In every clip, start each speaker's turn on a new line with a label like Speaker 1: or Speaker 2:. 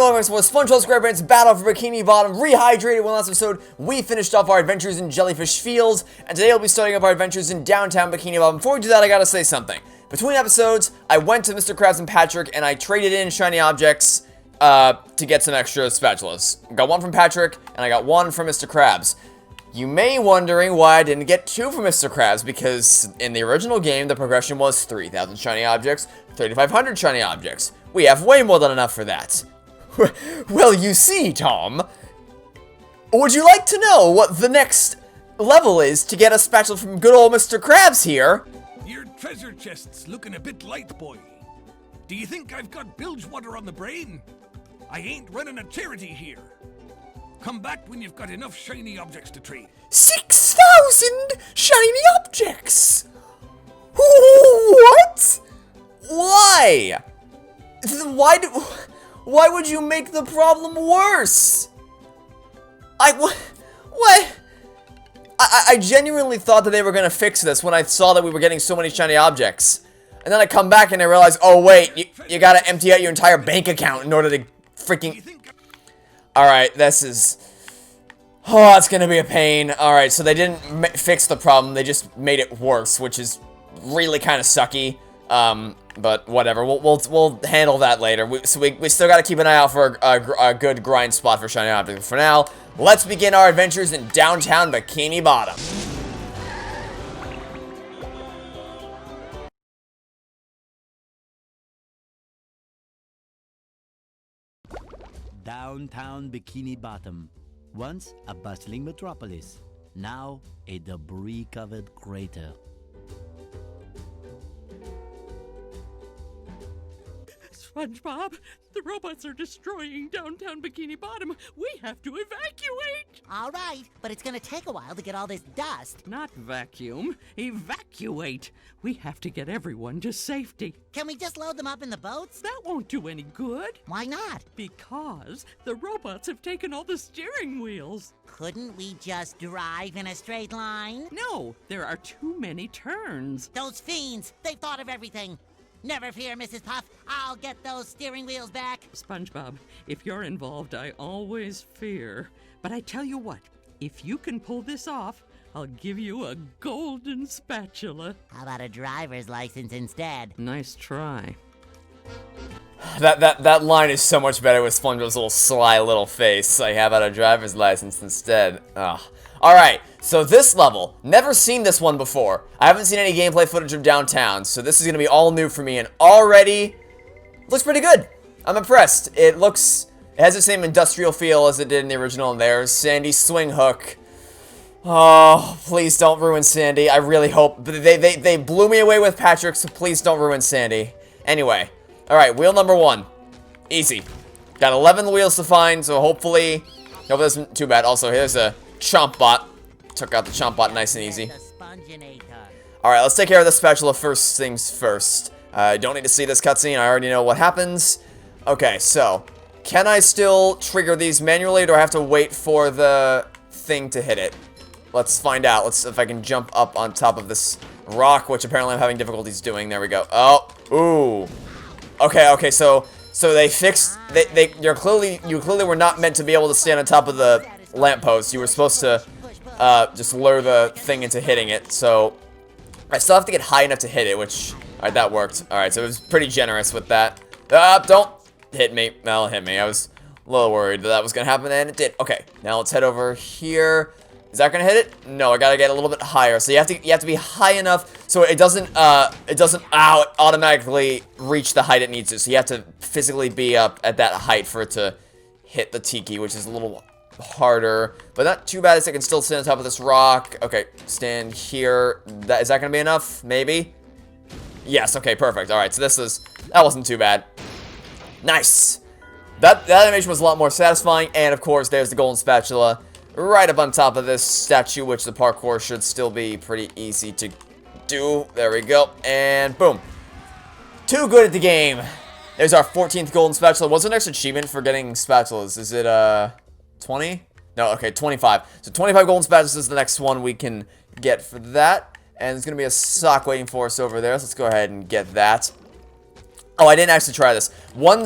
Speaker 1: Hello everyone, so Spongebob Squarepants Battle for Bikini Bottom Rehydrated. One last episode, we finished off our adventures in Jellyfish Fields, and today we'll be starting up our adventures in Downtown Bikini Bottom. Before we do that, I gotta say something. Between episodes, I went to Mr. Krabs and Patrick, and I traded in shiny objects to get some extra spatulas. I got one from Patrick, and I got one from Mr. Krabs. You may be wondering why I didn't get two from Mr. Krabs, because in the original game, the progression was 3,000 shiny objects, 3,500 shiny objects. We have way more than enough for that. Well, you see, Tom, would you like to know what the next level is to get a spatula from good old Mr. Krabs here?
Speaker 2: Your treasure chest's looking a bit light, boy. Do you think I've got bilge water on the brain? I ain't running a charity here. Come back when you've got enough shiny objects to trade.
Speaker 1: 6,000 shiny objects? What? Why? Why would you make the problem worse? What? I genuinely thought that they were gonna fix this when I saw that we were getting so many shiny objects. And then I come back and I realize, oh wait, you gotta empty out your entire bank account in order to freaking... Alright, this is... Oh, it's gonna be a pain. Alright, so they didn't fix the problem, they just made it worse, which is really kind of sucky. But whatever, we'll handle that later. We still gotta keep an eye out for a good grind spot for shiny objects. For now, let's begin our adventures in Downtown Bikini Bottom.
Speaker 3: Downtown Bikini Bottom. Once a bustling metropolis, now a debris-covered crater.
Speaker 4: SpongeBob, the robots are destroying Downtown Bikini Bottom. We have to evacuate!
Speaker 5: All right, but it's gonna take a while to get all this dust.
Speaker 4: Not vacuum, evacuate! We have to get everyone to safety.
Speaker 5: Can we just load them up in the boats?
Speaker 4: That won't do any good.
Speaker 5: Why not?
Speaker 4: Because the robots have taken all the steering wheels.
Speaker 5: Couldn't we just drive in a straight line?
Speaker 4: No, there are too many turns.
Speaker 5: Those fiends, they've thought of everything. Never fear, Mrs. Puff. I'll get those steering wheels back.
Speaker 4: SpongeBob, if you're involved, I always fear. But I tell you what, if you can pull this off, I'll give you a golden spatula.
Speaker 5: How about a driver's license instead?
Speaker 4: Nice try.
Speaker 1: That line is so much better with SpongeBob's little sly little face. Like, how about a driver's license instead? Ugh. Alright, so this level, never seen this one before. I haven't seen any gameplay footage of Downtown, so this is going to be all new for me, and already looks pretty good. I'm impressed. It has the same industrial feel as it did in the original, and there's Sandy's swing hook. Oh, please don't ruin Sandy. I really hope. They blew me away with Patrick, so please don't ruin Sandy. Anyway, alright, wheel number 1. Easy. Got 11 wheels to find, so hopefully this isn't too bad. Also, here's a Chomp Bot. Took out the Chomp Bot nice and easy. Alright, let's take care of the spatula first things first. I don't need to see this cutscene. I already know what happens. Okay, so can I still trigger these manually, or do I have to wait for the thing to hit it? Let's find out. Let's see if I can jump up on top of this rock, which apparently I'm having difficulties doing. There we go. Oh, ooh. Okay, so they fixed... You clearly were not meant to be able to stand on top of the lamppost. You were supposed to just lure the thing into hitting it, so I still have to get high enough to hit it, which, alright, that worked. Alright, so it was pretty generous with that. Don't hit me. That'll hit me. I was a little worried that was gonna happen, and it did. Okay, now let's head over here. Is that gonna hit it? No, I gotta get a little bit higher. So you have to be high enough so it doesn't automatically reach the height it needs to. So you have to physically be up at that height for it to hit the tiki, which is a little harder, but not too bad as I can still stand on top of this rock. Okay, stand here. Is that gonna be enough? Maybe? Yes, okay, perfect. Alright, so that wasn't too bad. Nice! That animation was a lot more satisfying, and of course, there's the golden spatula right up on top of this statue, which the parkour should still be pretty easy to do. There we go, and boom. Too good at the game. There's our 14th golden spatula. What's the next achievement for getting spatulas? Is it, 20? No, okay, 25. So 25 golden spatulas is the next one we can get for that. And there's going to be a sock waiting for us over there. So let's go ahead and get that. Oh, I didn't actually try this. One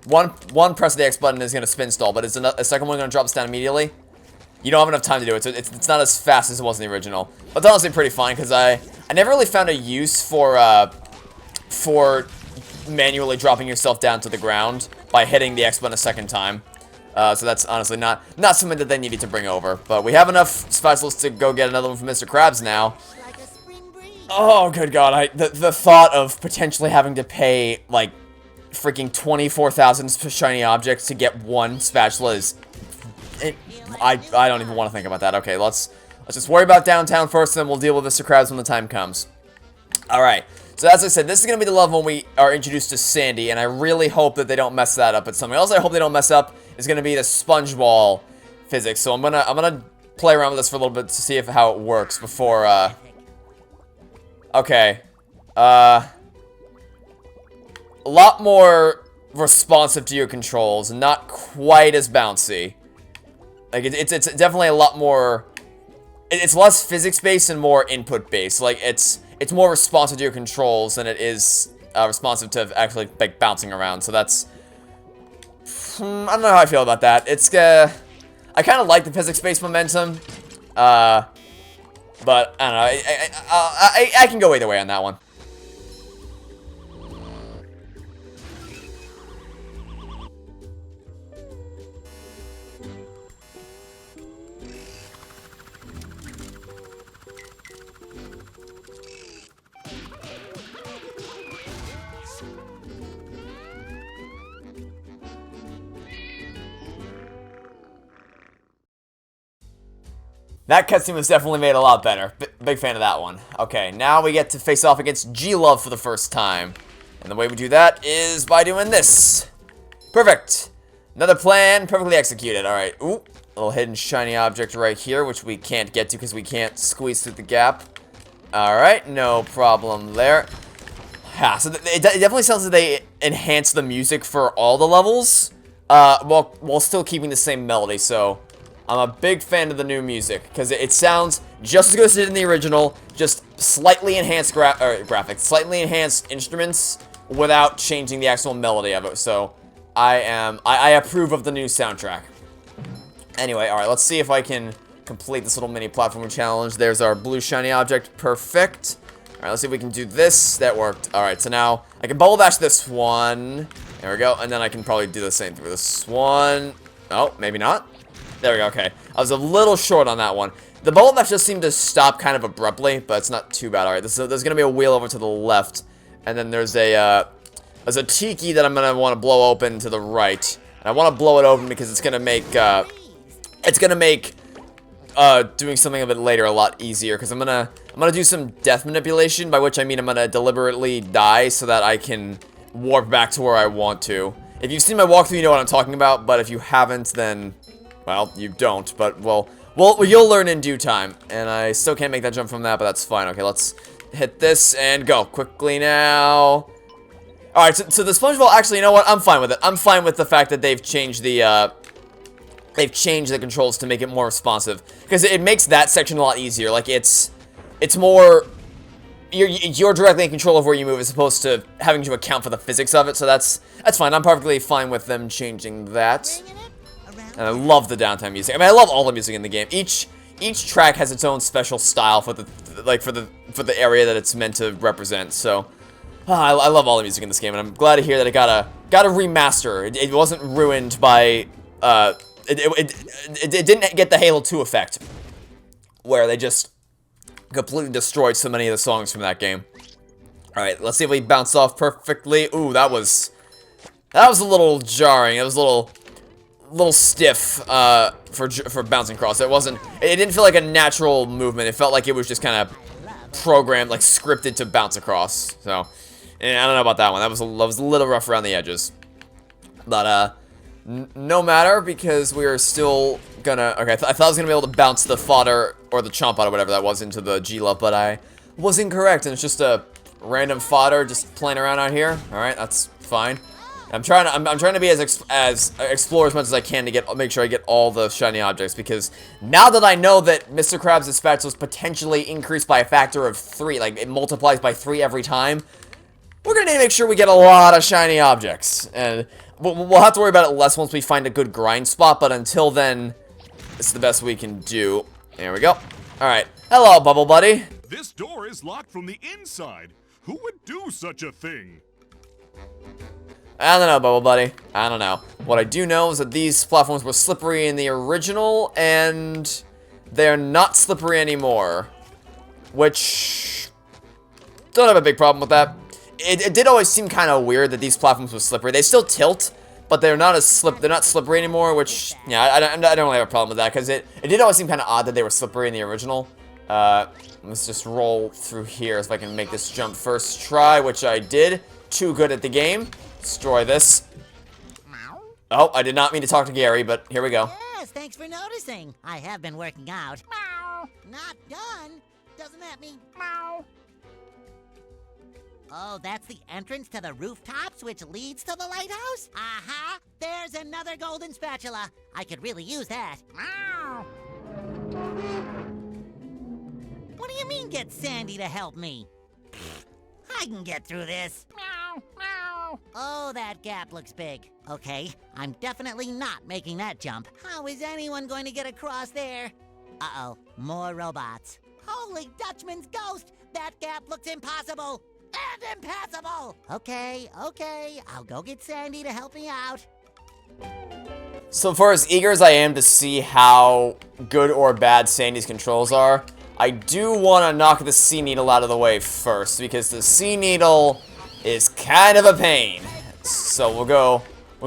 Speaker 1: one press of the X button is going to spin stall, but is a second one going to drop us down immediately? You don't have enough time to do it, so it's not as fast as it was in the original. But it's honestly pretty fine, because I never really found a use for manually dropping yourself down to the ground by hitting the X button a second time. So that's honestly not something that they needed to bring over. But we have enough spatulas to go get another one from Mr. Krabs now.
Speaker 5: Like a spring breeze.
Speaker 1: Oh, good God. The thought of potentially having to pay, like, freaking 24,000 shiny objects to get one spatula is... I don't even want to think about that. Okay, let's just worry about downtown first, and then we'll deal with Mr. Krabs when the time comes. Alright, so as I said, this is going to be the level when we are introduced to Sandy, and I really hope that they don't mess that up. But something else I hope they don't mess up is going to be the sponge ball physics. So I'm gonna play around with this for a little bit to see how it works before, Okay. A lot more responsive to your controls, not quite as bouncy. Like, it's definitely a lot more... It's less physics-based and more input-based. Like, it's more responsive to your controls than it is responsive to actually, like, bouncing around. So that's... I don't know how I feel about that. It's, I kind of like the physics-based momentum. But, I don't know. I can go either way on that one. That cutscene was definitely made a lot better. Big fan of that one. Okay, now we get to face off against G-Love for the first time. And the way we do that is by doing this. Perfect. Another plan, perfectly executed. Alright, ooh, a little hidden shiny object right here, which we can't get to because we can't squeeze through the gap. Alright, no problem there. Yeah, so it definitely sounds like they enhanced the music for all the levels, while still keeping the same melody, so... I'm a big fan of the new music, because it sounds just as good as it did in the original, just slightly enhanced graphics, slightly enhanced instruments, without changing the actual melody of it, so I approve of the new soundtrack. Anyway, alright, let's see if I can complete this little mini platforming challenge. There's our blue shiny object, perfect. Alright, let's see if we can do this. That worked. Alright, so now I can bubble bash this one. There we go, and then I can probably do the same through this one. Oh, maybe not. There we go, okay. I was a little short on that one. The bubble bash just seemed to stop kind of abruptly, but it's not too bad. Alright, there's going to be a wheel over to the left, and then there's a tiki that I'm going to want to blow open to the right. And I want to blow it open because it's going to make, doing something a bit later a lot easier, because I'm gonna do some death manipulation, by which I mean I'm gonna deliberately die so that I can warp back to where I want to. If you've seen my walkthrough, you know what I'm talking about, but if you haven't, then, well, you don't, but, well, you'll learn in due time, and I still can't make that jump from that, but that's fine. Okay, let's hit this and go quickly now. Alright, so the Spongebob, actually, you know what, I'm fine with it. I'm fine with the fact that they've changed the controls to make it more responsive, because it makes that section a lot easier. Like, it's more, you're directly in control of where you move as opposed to having to account for the physics of it, so that's fine. I'm perfectly fine with them changing that. And I love the downtown music. I mean, I love all the music in the game. Each track has its own special style for the area that it's meant to represent. So I love all the music in this game, and I'm glad to hear that it got a remaster. It wasn't ruined by it didn't get the Halo 2 effect, where they just completely destroyed so many of the songs from that game. Alright, let's see if we bounce off perfectly. Ooh, that was a little jarring. It was a little stiff for bouncing across. It didn't feel like a natural movement. It felt like it was just kind of programmed, like scripted to bounce across. So, and I don't know about that one. That was a little rough around the edges. But no matter, because we are still gonna... Okay, I thought I was gonna be able to bounce the fodder, or the chomp out, or whatever that was, into the G-Love, but I was incorrect, and it's just a random fodder just playing around out here. Alright, that's fine. I'm trying to be explore as much as I can to make sure I get all the shiny objects, because now that I know that Mr. Krabs' spatulas potentially increased by a factor of 3, like it multiplies by 3 every time, we're gonna need to make sure we get a lot of shiny objects. And we'll have to worry about it less once we find a good grind spot, but until then, it's the best we can do. There we go. Alright. Hello, Bubble Buddy.
Speaker 6: This door is locked from the inside. Who would do such a thing?
Speaker 1: I don't know, Bubble Buddy. I don't know. What I do know is that these platforms were slippery in the original, and they're not slippery anymore. Which... don't have a big problem with that. It did always seem kind of weird that these platforms were slippery. They still tilt, but they're not slippery anymore, which, yeah, I don't really have a problem with that, because it did always seem kind of odd that they were slippery in the original. Let's just roll through here if I can make this jump first try, which I did. Too good at the game. Destroy this. Oh, I did not mean to talk to Gary, but here we go.
Speaker 5: Yes, thanks for noticing. I have been working out. Not done? Doesn't that mean... Oh, that's the entrance to the rooftops, which leads to the lighthouse? Uh-huh. There's another golden spatula. I could really use that. What do you mean, get Sandy to help me? I can get through this. Oh, that gap looks big. Okay, I'm definitely not making that jump. How is anyone going to get across there? Uh-oh, more robots. Holy Dutchman's ghost! That gap looks impossible! And impassable! Okay, I'll go get Sandy to help me out.
Speaker 1: So for as eager as I am to see how good or bad Sandy's controls are, I do want to knock the sea needle out of the way first, because the sea needle is kind of a pain. So we'll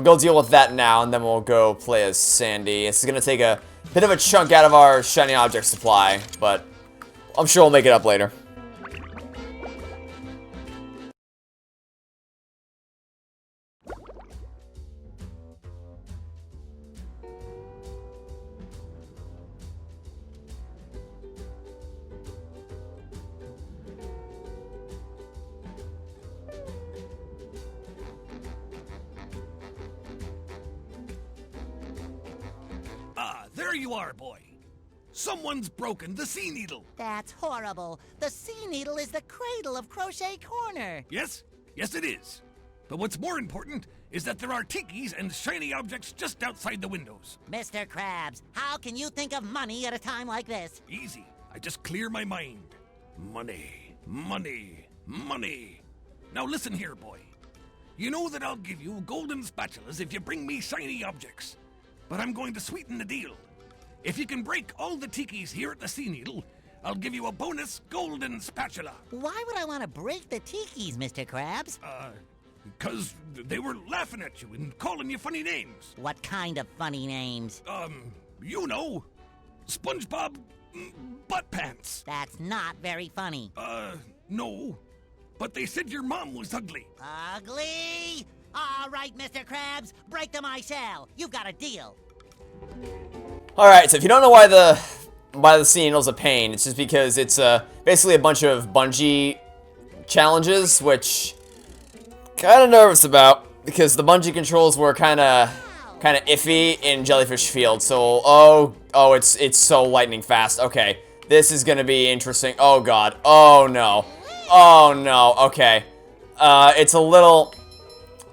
Speaker 1: go deal with that now, and then we'll go play as Sandy. This is gonna take a bit of a chunk out of our shiny object supply, but I'm sure we'll make it up later.
Speaker 2: There you are, boy. Someone's broken the sea needle.
Speaker 5: That's horrible. The sea needle is the cradle of Crochet Corner.
Speaker 2: Yes, it is. But what's more important is that there are tikis and shiny objects just outside the windows.
Speaker 5: Mr. Krabs, how can you think of money at a time like this?
Speaker 2: Easy. I just clear my mind. Money, money, money. Now listen here, boy. You know that I'll give you golden spatulas if you bring me shiny objects. But I'm going to sweeten the deal. If you can break all the tikis here at the Sea Needle, I'll give you a bonus golden spatula.
Speaker 5: Why would I want to break the tikis, Mr. Krabs?
Speaker 2: Because they were laughing at you and calling you funny names.
Speaker 5: What kind of funny names?
Speaker 2: You know, Spongebob Butt Pants.
Speaker 5: That's not very funny.
Speaker 2: No. But they said your mom was ugly.
Speaker 5: Ugly? All right, Mr. Krabs, break them I shall. You've got a deal.
Speaker 1: Alright, so if you don't know why the sea needle's a pain, it's just because it's basically a bunch of bungee challenges, which kind of nervous about, because the bungee controls were kind of iffy in Jellyfish Field. So oh, it's so lightning fast. Okay, this is gonna be interesting. Oh god. Oh no. Oh no. Okay. It's a little.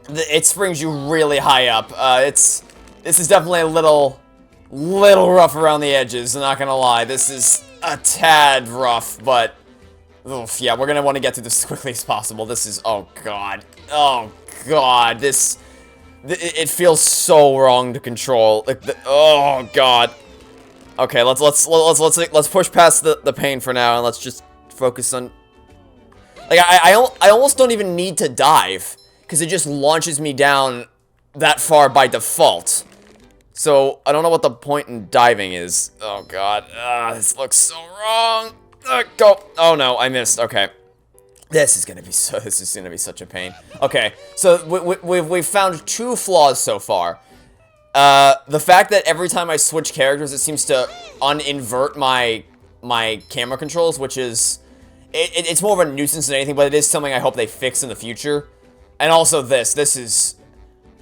Speaker 1: It springs you really high up. This is definitely a little rough around the edges. I'm not gonna lie. This is a tad rough, but oof, yeah, we're gonna want to get through this as quickly as possible. This is oh god. It feels so wrong to control. Like oh god. Okay, let's push past the pain for now, and let's just focus on. Like I almost don't even need to dive, because it just launches me down that far by default. So I don't know what the point in diving is. Oh god, this looks so wrong. Go. Oh no, I missed. Okay. This is gonna be such a pain. Okay, so we've found two flaws so far. The fact that every time I switch characters, it seems to uninvert my camera controls, which is it's more of a nuisance than anything, but it is something I hope they fix in the future. And also this is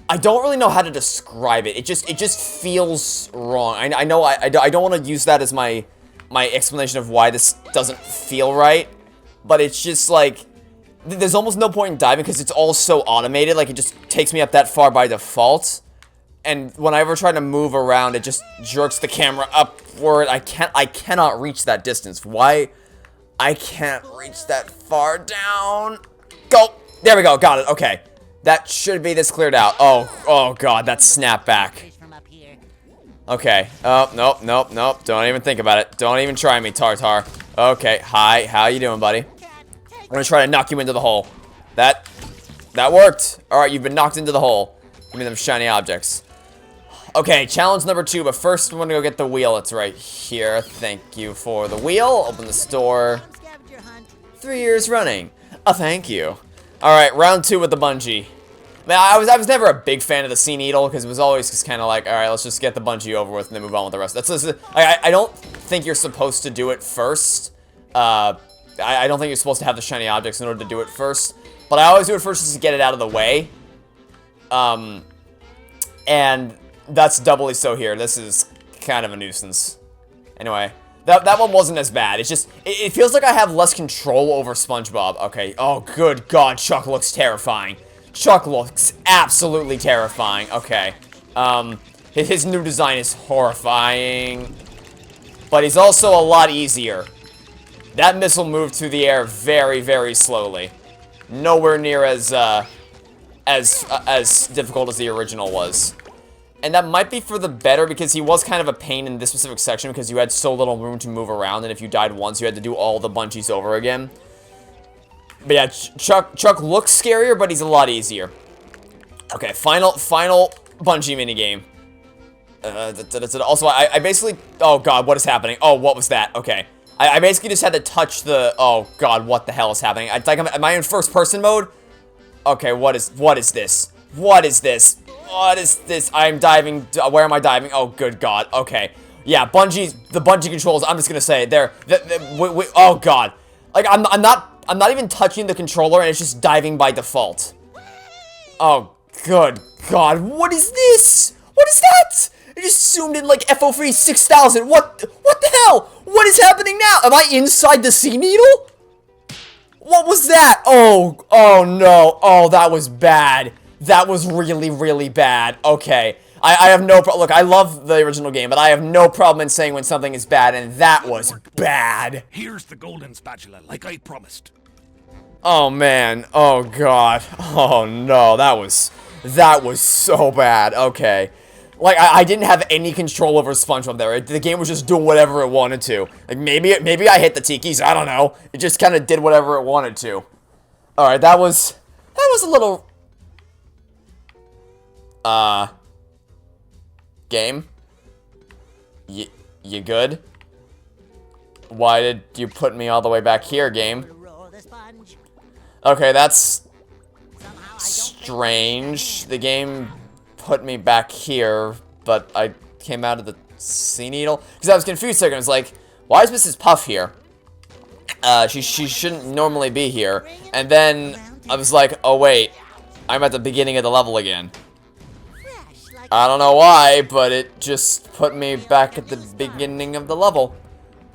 Speaker 1: I don't really know how to describe it. It just feels wrong. I know I don't want to use that as my explanation of why this doesn't feel right. But it's just like, there's almost no point in diving because it's all so automated. Like, it just takes me up that far by default. And when I ever try to move around, it just jerks the camera upward. I cannot reach that distance. Why? I can't reach that far down. Go. There we go. Got it. Okay. That should be this cleared out. Oh god, that snap back. Okay. Oh, nope. Don't even think about it. Don't even try me, Tartar. Okay. Hi. How you doing, buddy? I'm gonna try to knock you into the hole. That worked. Alright, you've been knocked into the hole. Give me them shiny objects. Okay, challenge number 2, but first I'm gonna go get the wheel. It's right here. Thank you for the wheel. Open the store. 3 years running. Thank you. Alright, round 2 with the bungee. Man, I was never a big fan of the sea needle, because it was always just kind of like, alright, let's just get the bungee over with and then move on with the rest. I don't think you're supposed to do it first. I don't think you're supposed to have the shiny objects in order to do it first. But I always do it first just to get it out of the way. And that's doubly so here. This is kind of a nuisance. Anyway, that one wasn't as bad. It's just, it feels like I have less control over SpongeBob. Okay, oh good god, Chuck looks terrifying. Chuck looks absolutely terrifying. Okay, his new design is horrifying. But he's also a lot easier. That missile moved through the air very, very slowly. Nowhere near as difficult as the original was. And that might be for the better because he was kind of a pain in this specific section because you had so little room to move around, and if you died once, you had to do all the bungees over again. But yeah, Chuck looks scarier, but he's a lot easier. Okay, final bungee minigame. Also, I basically... Oh god, what is happening? Oh, what was that? Okay. I basically just had to touch the... Oh god, what the hell is happening? Am I in first person mode? Okay, what is this? What is this? What is this? I'm diving. Where am I diving? Oh, good god. Okay. Yeah, the bungee controls, I'm just gonna say, oh god. Like, I'm not even touching the controller, and it's just diving by default. Oh, good god. What is this? What is that? It just zoomed in like FOV 6000. What the hell? What is happening now? Am I inside the sea needle? What was that? Oh no. Oh, that was bad. That was really, really bad. Okay. I have no problem. Look, I love the original game, but I have no problem in saying when something is bad, and that was bad.
Speaker 2: Here's the golden spatula, like I promised.
Speaker 1: Oh, man. Oh, God. Oh, no. That was so bad. Okay. Like, I didn't have any control over SpongeBob there. The game was just doing whatever it wanted to. Like, maybe I hit the tikis. I don't know. It just kind of did whatever it wanted to. Alright, that was a little... Game? You good? Why did you put me all the way back here, game? Okay, that's strange. The game put me back here, but I came out of the sea needle. Because I was confused there. I was like, why is Mrs. Puff here? She shouldn't normally be here. And then I was like, oh wait, I'm at the beginning of the level again. I don't know why, but it just put me back at the beginning of the level.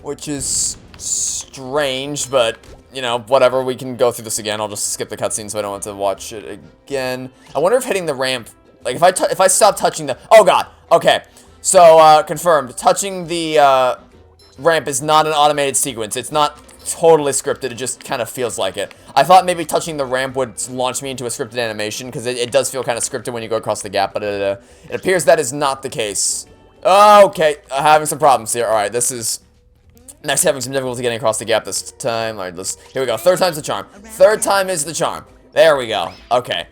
Speaker 1: Which is strange, but, you know, whatever. We can go through this again. I'll just skip the cutscene so I don't have to watch it again. I wonder if hitting the ramp... Like, if I stop touching the... Oh, God. Okay. So, confirmed. Touching the, ramp is not an automated sequence. It's not totally scripted. It just kind of feels like it. I thought maybe touching the ramp would launch me into a scripted animation, because it does feel kind of scripted when you go across the gap, but it appears that is not the case. Okay, having some problems here. Alright, this is... Next, having some difficulty getting across the gap this time. Alright, here we go. Third time's the charm. Third time is the charm. There we go. Okay.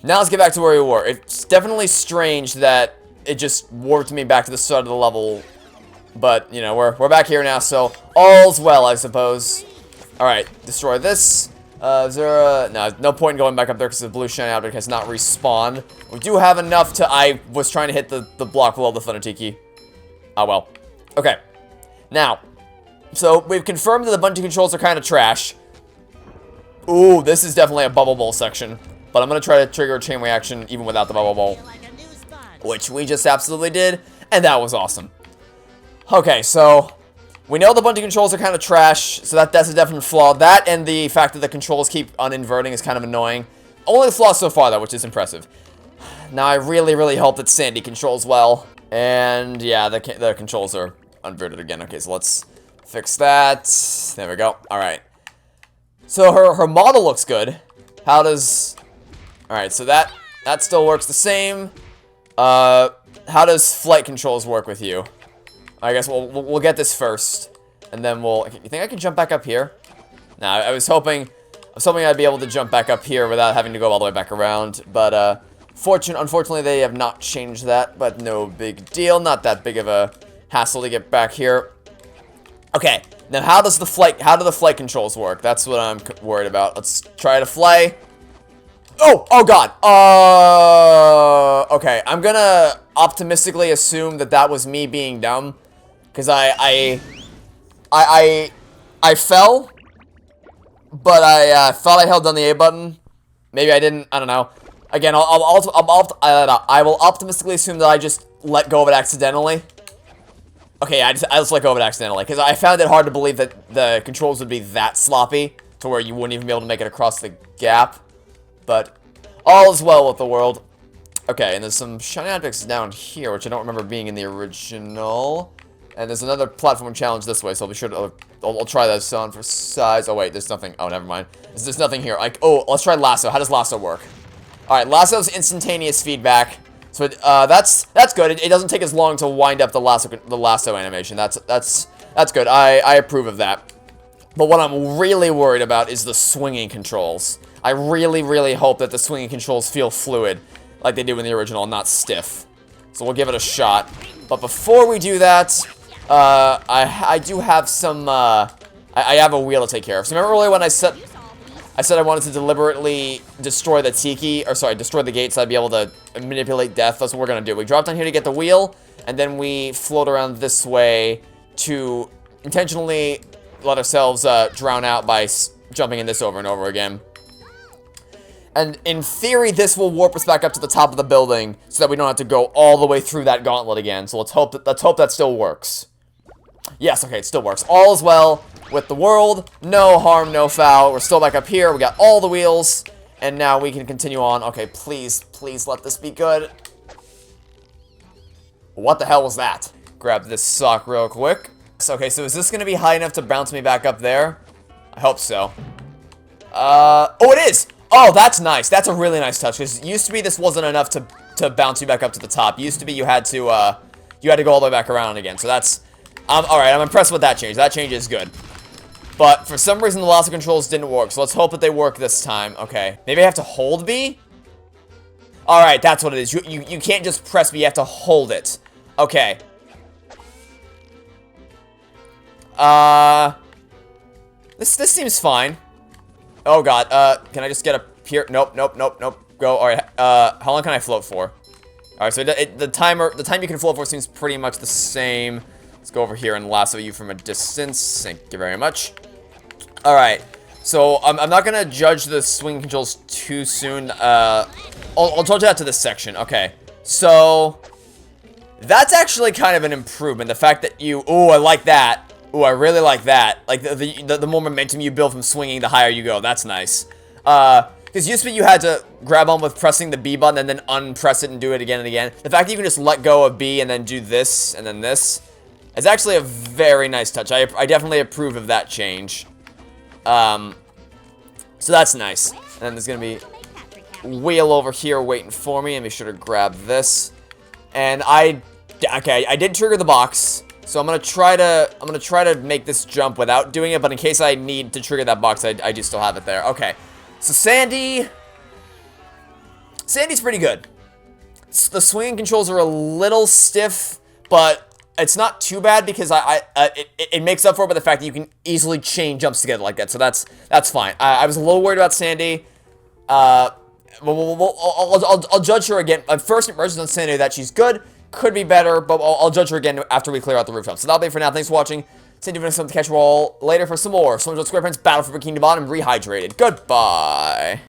Speaker 1: Now let's get back to where we were. It's definitely strange that it just warped me back to the start of the level. But, you know, we're back here now, so all's well, I suppose. Alright, destroy this. Is there a... No, no point in going back up there because the blue shiny object has not respawned. We do have enough to... I was trying to hit the block below the Funatiki. Oh, well. Okay. Now, so we've confirmed that the bungee controls are kind of trash. Ooh, this is definitely a bubble bowl section. But I'm going to try to trigger a chain reaction even without the bubble bowl. Which we just absolutely did, and that was awesome. Okay, so We know the button controls are kind of trash, so that's a definite flaw. That and the fact that the controls keep uninverting is kind of annoying. Only the flaw so far, though, which is impressive. Now, I really, really hope that Sandy controls well. And, yeah, the controls are inverted again. Okay, so let's fix that. There we go. Alright. So, her model looks good. How does... Alright, so that still works the same. How does flight controls work with you? I guess we'll get this first. And then we'll... You think I can jump back up here? No, I was hoping I'd be able to jump back up here without having to go all the way back around. But, unfortunately, they have not changed that. But no big deal. Not that big of a hassle to get back here. Okay. Now, how do the flight controls work? That's what I'm worried about. Let's try to fly. Oh god. Okay. I'm gonna optimistically assume that was me being dumb. Because I fell. But I thought I held down the A button. Maybe I didn't. I don't know. Again, I will optimistically assume that I just let go of it accidentally. Okay, I just let go of it accidentally. Because I found it hard to believe that the controls would be that sloppy. To where you wouldn't even be able to make it across the gap. But all is well with the world. Okay, and there's some shiny objects down here, which I don't remember being in the original. And there's another platform challenge this way, so I'll be sure to... I'll try this on for size. Oh, wait, there's nothing. Oh, never mind. There's nothing here. Oh, let's try lasso. How does lasso work? Alright, lasso's instantaneous feedback. So, that's good. It doesn't take as long to wind up the lasso animation. That's good. I approve of that. But what I'm really worried about is the swinging controls. I really, really hope that the swinging controls feel fluid, like they do in the original, and not stiff. So we'll give it a shot. But before we do that, I do have some, I have a wheel to take care of. So remember earlier when I said I wanted to deliberately destroy the destroy the gate so I'd be able to manipulate death? That's what we're gonna do. We drop down here to get the wheel, and then we float around this way to intentionally let ourselves drown out by jumping in this over and over again. And in theory, this will warp us back up to the top of the building so that we don't have to go all the way through that gauntlet again. So let's hope that still works. Yes, okay, it still works. All is well with the world. No harm, no foul. We're still back up here. We got all the wheels. And now we can continue on. Okay, please, please let this be good. What the hell was that? Grab this sock real quick. Okay, so is this going to be high enough to bounce me back up there? I hope so. Oh, it is! Oh, that's nice. That's a really nice touch. Because it used to be this wasn't enough to bounce you back up to the top. It used to be you had to go all the way back around again. So that's... alright, I'm impressed with that change. That change is good. But for some reason, the lasso controls didn't work. So let's hope that they work this time. Okay. Maybe I have to hold B? Alright, that's what it is. You can't just press B. You have to hold it. Okay. This seems fine. Oh god, can I just get up here? Nope. Go, alright, how long can I float for? Alright, so the time you can float for seems pretty much the same. Let's go over here and lasso you from a distance. Thank you very much. Alright, so I'm not gonna judge the swing controls too soon. I'll judge that to this section. Okay, so that's actually kind of an improvement. The fact that you... Ooh, I like that. Ooh, I really like that. Like, the more momentum you build from swinging, the higher you go. That's nice. Because used to be you had to grab on with pressing the B button and then unpress it and do it again and again. The fact that you can just let go of B and then do this and then this is actually a very nice touch. I definitely approve of that change. So that's nice. And then there's going to be a wheel over here waiting for me. And be sure to grab this. And okay, I did trigger the box. So I'm gonna try to make this jump without doing it, but in case I need to trigger that box, I do still have it there. Okay, so Sandy's pretty good. The swinging controls are a little stiff, but it's not too bad because it makes up for it by the fact that you can easily chain jumps together like that. So that's fine. I was a little worried about Sandy. I'll judge her again. My first impression on Sandy that she's good. Could be better, but I'll judge her again after we clear out the rooftop. So that'll be it for now. Thanks for watching. Stay tuned for to catch you all later for some more Spongebob Squarepants Battle for Bikini Bottom Rehydrated. Goodbye.